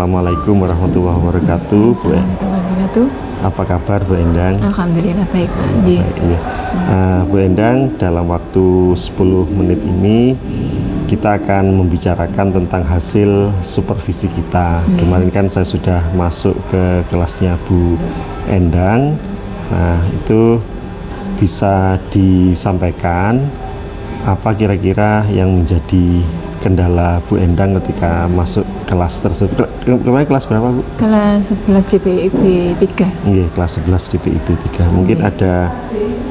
Assalamualaikum warahmatullahi wabarakatuh. Assalamualaikum. Apa kabar Bu Endang? Alhamdulillah baik Pak. Baik, iya. Bu Endang, dalam waktu 10 menit ini kita akan membicarakan tentang hasil supervisi kita. Kemarin kan saya sudah masuk ke kelasnya Bu Endang. Nah, itu bisa disampaikan apa kira-kira yang menjadi kendala Bu Endang ketika masuk kelas tersebut. Kemarin kelas berapa Bu? Kelas 11 DPIB 3. Iya, kelas 11 DPIB 3. Mungkin ada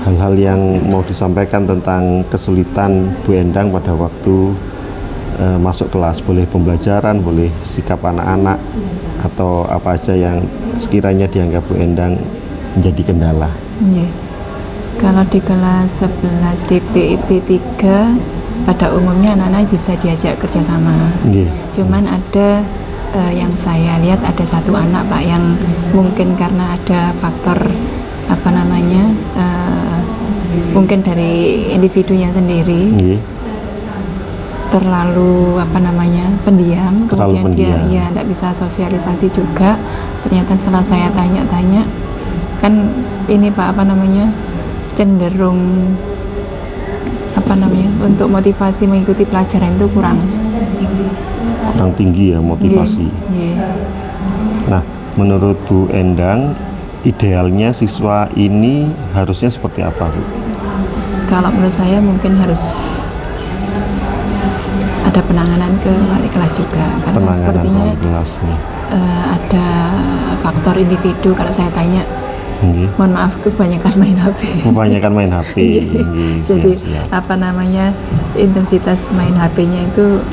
hal-hal yang mau disampaikan tentang kesulitan Bu Endang pada waktu masuk kelas. Boleh pembelajaran, boleh sikap anak-anak, atau apa aja yang sekiranya dianggap Bu Endang menjadi kendala. Iya. Kalau di kelas 11 DPIB 3 pada umumnya anak-anak bisa diajak kerjasama. Cuman ada yang saya lihat ada satu anak Pak yang mungkin karena ada faktor mungkin dari individunya sendiri terlalu pendiam, kemudian dia ya tidak bisa sosialisasi juga. Ternyata setelah saya tanya-tanya kan ini Pak cenderung untuk motivasi mengikuti pelajaran itu kurang tinggi ya motivasi. Nah, menurut Bu Endang idealnya siswa ini harusnya seperti apa Bu? Kalau menurut saya mungkin harus ada penanganan ke wali kelas juga, karena sepertinya ada faktor individu. Kalau saya tanya, mohon maaf, kebanyakan main HP. Kebanyakan main HP. Jadi intensitas main HP-nya itu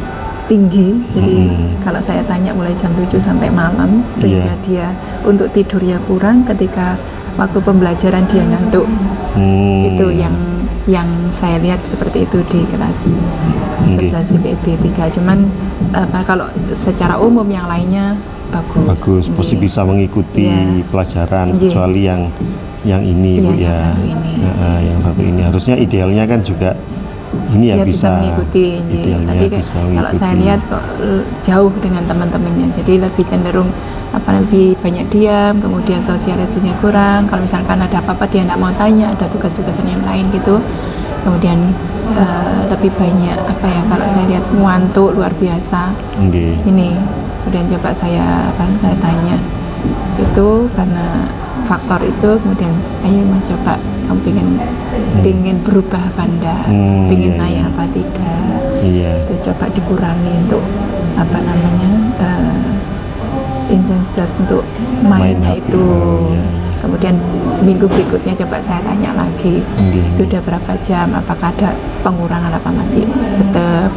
tinggi. Jadi kalau saya tanya mulai jam 7 sampai malam, sehingga dia untuk tidurnya kurang, ketika waktu pembelajaran dia ngantuk. Itu yang saya lihat seperti itu di kelas 11 DPIB 3. Cuman kalau secara umum yang lainnya bagus, masih bisa mengikuti pelajaran, kecuali yang ini Bu ya. Yang satu ini harusnya idealnya kan juga ini ya bisa mengikuti. Tapi kalau saya lihat kok jauh dengan teman-temannya, jadi lebih cenderung lebih banyak diam, kemudian sosialisasinya kurang. Kalau misalkan ada apa-apa dia tidak mau tanya, ada tugas-tugasan yang lain gitu. Kemudian lebih banyak kalau saya lihat ngantuk luar biasa. Ini kemudian coba saya tanya itu karena faktor itu, kemudian ayo Mas coba kamu pengen berubah apa enggak, pengen naik apa tidak, terus coba dikurangi untuk intensitas untuk mainnya itu. Kemudian minggu berikutnya coba saya tanya lagi, sudah berapa jam, apakah ada pengurangan apa masih tetap.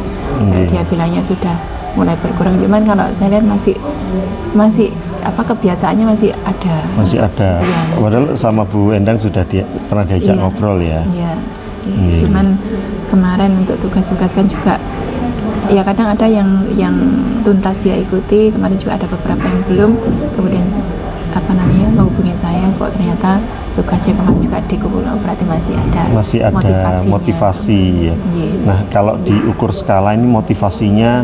Dia bilangnya sudah mulai berkurang, cuman kalau saya lihat masih kebiasaannya masih ada. Padahal sama Bu Endang sudah pernah diajak ngobrol ya. Cuman kemarin untuk tugas-tugas kan juga ya kadang ada yang tuntas dia ikuti, kemarin juga ada beberapa yang belum. Kemudian menghubungi saya, kok ternyata tugasnya kemarin juga dikumpul, berarti masih ada motivasi ya. Nah, kalau diukur skala ini motivasinya,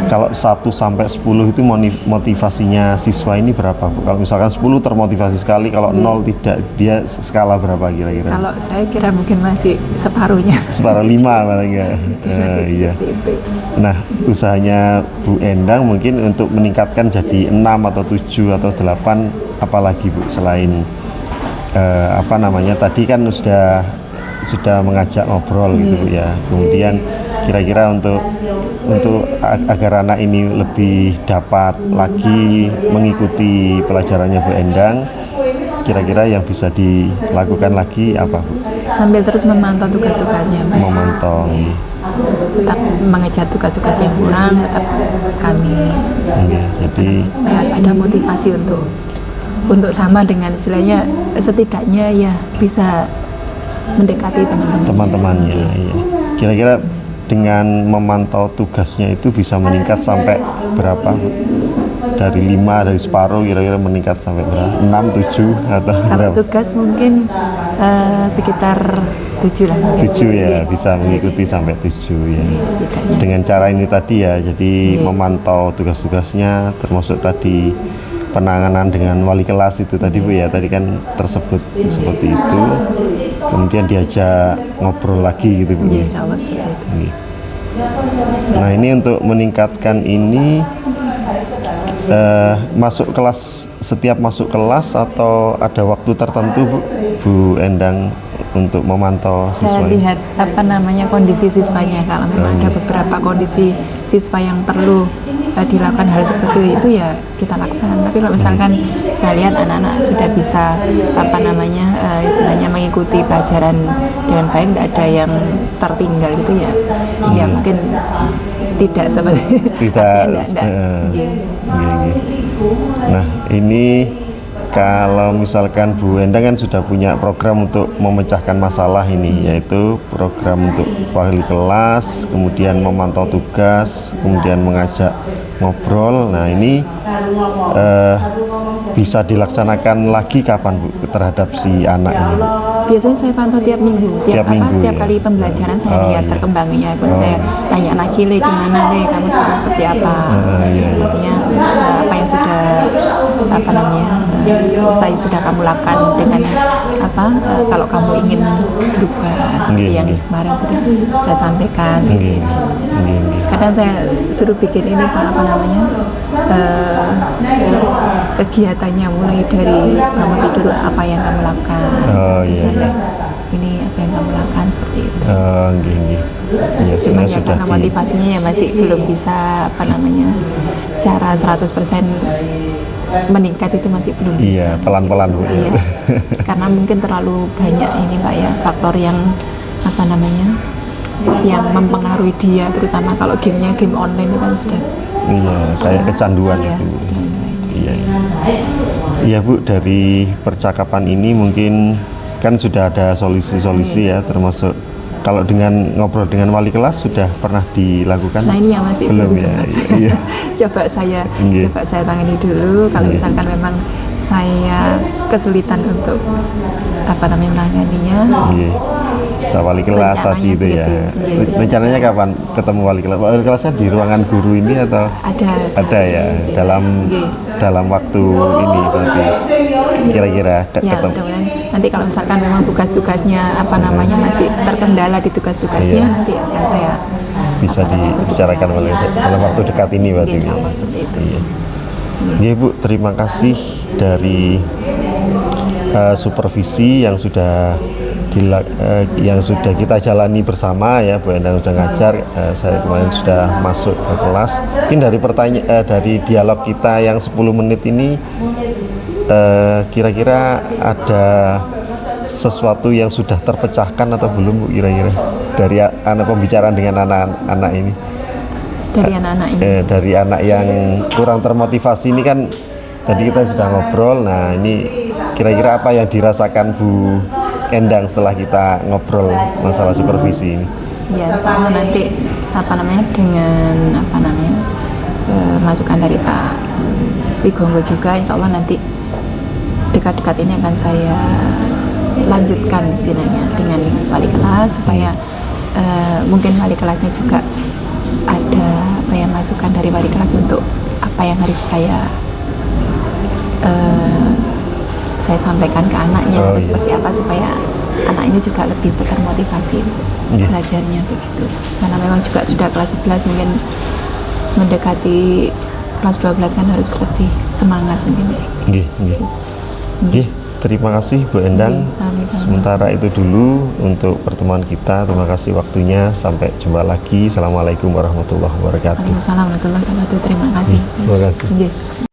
kalau 1 sampai 10 itu motivasinya siswa ini berapa Bu? Kalau misalkan 10 termotivasi sekali, kalau 0 tidak, dia skala berapa kira-kira? Kalau saya kira mungkin masih separuhnya. Separuh 5 paling ya. Iya. Nah, usahanya Bu Endang mungkin untuk meningkatkan jadi 6 atau 7 atau 8, apalagi Bu selain tadi kan sudah mengajak ngobrol gitu Bu ya. Kemudian kira-kira untuk agar anak ini lebih dapat lagi mengikuti pelajarannya Bu Endang, kira-kira yang bisa dilakukan lagi apa Bu? Sambil terus memantau tugas-tugasnya Pak. Tetap mengejar tugas-tugas yang kurang, tetap kami jadi ada motivasi untuk sama dengan istilahnya, setidaknya ya bisa mendekati teman-temannya. Iya. Kira-kira dengan memantau tugasnya itu bisa meningkat sampai berapa, Bu? Dari 5, dari separuh kira-kira meningkat sampai berapa? 6, 7 atau Kalau berapa? tugas mungkin sekitar 7 lah. 7 ya, bisa mengikuti sampai 7 ya. Setidaknya. Dengan cara ini tadi ya, jadi memantau tugas-tugasnya, termasuk tadi penanganan dengan wali kelas itu tadi Bu ya, tadi kan tersebut seperti itu. Kemudian diajak ngobrol lagi gitu Bu. Iya, insya Allah seperti itu. Iya. Nah ini untuk meningkatkan ini masuk kelas, setiap masuk kelas atau ada waktu tertentu Bu Endang untuk memantau Saya siswa? lihat apa namanya kondisi siswanya. Kalau memang ada beberapa kondisi siswa yang perlu dilakukan hal seperti itu ya kita lakukan. Tapi kalau misalkan saya lihat anak-anak sudah bisa apa namanya istilahnya mengikuti pelajaran dengan baik, tidak ada yang tertinggal gitu ya. Ya mungkin tidak seperti Tidak. iya. Iya. Nah ini kalau misalkan Bu Endang kan sudah punya program untuk memecahkan masalah ini, yaitu program untuk wali kelas, kemudian memantau tugas, kemudian mengajak ngobrol. Nah ini bisa dilaksanakan lagi kapan Bu terhadap si anak ini? Biasanya saya pantau tiap minggu, tiap minggu, tiap ya? kali pembelajaran saya lihat iya. perkembangannya. Kemudian saya tanya lagi, Le gimana Le, kamu sekarang seperti apa? Iya. Artinya apa yang sudah apa namanya sudah kamu lakukan dengan apa kalau kamu ingin berubah seperti yang kemarin sudah saya sampaikan. Seperti itu. Kadang saya suruh bikin ini Pak, apa namanya kegiatannya mulai dari kamu tidur apa yang kamu lakukan. Sampai ini apa yang kamu lakukan seperti itu. Iya, Cuma ya sudah karena motivasinya ya masih belum bisa apa namanya secara 100% meningkat, itu masih belum bisa. Iya, pelan-pelan Bu. Iya. Karena mungkin terlalu banyak ini Pak ya faktor yang apa namanya yang mempengaruhi dia, terutama kalau gamenya game online itu kan sudah kayak kecanduan iya, itu. kecanduan. Iya Bu, dari percakapan ini mungkin kan sudah ada solusi-solusi ya, termasuk kalau dengan ngobrol dengan wali kelas sudah pernah dilakukan? Nah ini yang masih belum ya. sempat. Iya. coba saya tangani dulu. Kalau misalkan memang saya kesulitan untuk apa namanya menanganinya. Wali kelas tadi itu ya. Rencananya kapan ketemu wali kelas? Wali kelasnya di ruangan guru ini atau? Ada ya. Dalam waktu ini berarti kira-kira ketemu. Nanti kalau misalkan memang tugas-tugasnya apa namanya masih terkendala di tugas-tugasnya, nanti akan saya bisa dibicarakan dalam waktu dekat ini berarti. Seperti itu. Iya Bu, terima kasih dari supervisi yang sudah kita jalani bersama ya Bu Endang sudah ngajar. Saya kemarin sudah masuk ke kelas. Mungkin dari dari dialog kita yang 10 menit ini kira-kira ada sesuatu yang sudah terpecahkan atau belum Bu, kira-kira dari pembicaraan dengan anak-anak ini? Dari anak-anak ini? Dari anak yang kurang termotivasi ini kan tadi kita sudah ngobrol. Nah ini kira-kira apa yang dirasakan Bu Endang setelah kita ngobrol masalah supervisi ini? Ya, soalnya nanti apa namanya dengan apa namanya masukan dari Pak Wigongo juga, insya Allah nanti dekat-dekat ini akan saya lanjutkan istilahnya dengan wali kelas supaya mungkin wali kelasnya juga ada apa ya masukan dari wali kelas untuk apa yang harus saya sampaikan ke anaknya seperti apa supaya anak ini juga lebih termotivasi belajarnya begitu. Karena memang juga sudah kelas 11 mungkin mendekati kelas 12 kan harus lebih semangat mungkin. Terima kasih Bu Endang. Sementara itu dulu untuk pertemuan kita. Terima kasih waktunya. Sampai jumpa lagi. Assalamualaikum warahmatullahi wabarakatuh. Waalaikumsalam warahmatullahi wabarakatuh. Terima kasih. Terima kasih.